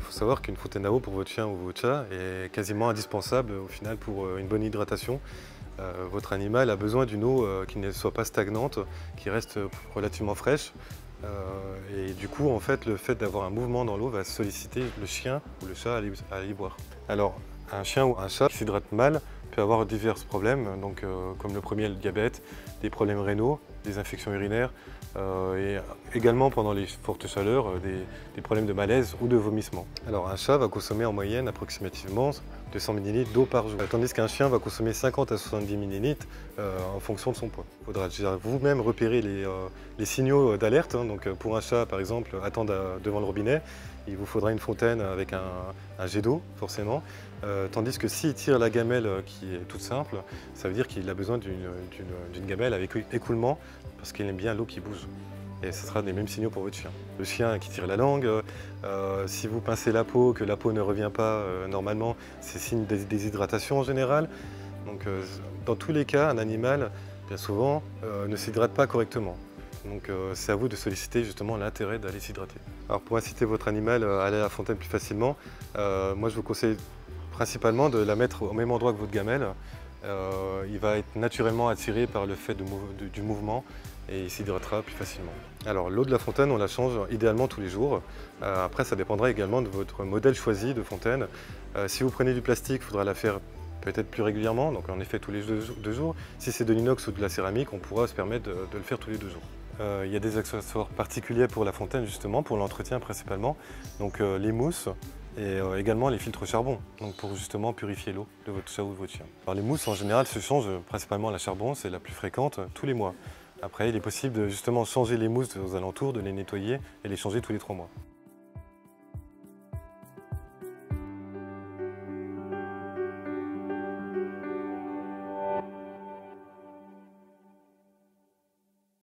faut savoir qu'une fontaine à eau pour votre chien ou votre chat est quasiment indispensable au final pour une bonne hydratation. Votre animal a besoin d'une eau qui ne soit pas stagnante, qui reste relativement fraîche. Et du coup, en fait, le fait d'avoir un mouvement dans l'eau va solliciter le chien ou le chat à aller boire. Alors, un chien ou un chat qui s'hydrate mal peut avoir divers problèmes, donc, comme le premier, le diabète, des problèmes rénaux, des infections urinaires, et également pendant les fortes chaleurs, des problèmes de malaise ou de vomissement. Alors un chat va consommer en moyenne approximativement 200 ml d'eau par jour, tandis qu'un chien va consommer 50 à 70 ml en fonction de son poids. Il faudra déjà vous-même repérer les signaux d'alerte. Donc pour un chat par exemple, attendre devant le robinet, il vous faudra une fontaine avec un jet d'eau forcément, tandis que s'il tire la gamelle qui est toute simple, ça veut dire qu'il a besoin d'une gamelle avec écoulement parce qu'il aime bien l'eau qui bouge. Et ce sera les mêmes signaux pour votre chien. Le chien qui tire la langue, si vous pincez la peau, que la peau ne revient pas normalement, c'est signe de déshydratation en général. Donc dans tous les cas, un animal, bien souvent, ne s'hydrate pas correctement. Donc c'est à vous de solliciter justement l'intérêt d'aller s'hydrater. Alors pour inciter votre animal à aller à la fontaine plus facilement, moi je vous conseille principalement de la mettre au même endroit que votre gamelle. Il va être naturellement attiré par le fait du mouvement et il s'hydratera plus facilement. Alors l'eau de la fontaine, on la change idéalement tous les jours. Après, ça dépendra également de votre modèle choisi de fontaine. Si vous prenez du plastique, il faudra la faire peut-être plus régulièrement, donc en effet tous les 2 jours. Si c'est de l'inox ou de la céramique, on pourra se permettre de le faire tous les 2 jours. Il y a des accessoires particuliers pour la fontaine justement, pour l'entretien principalement. Donc les mousses, et également les filtres charbon, donc pour justement purifier l'eau de votre chat ou de votre chien. Alors les mousses en général se changent, principalement la charbon, c'est la plus fréquente, tous les mois. Après il est possible de justement changer les mousses aux alentours, de les nettoyer et les changer tous les 3 mois.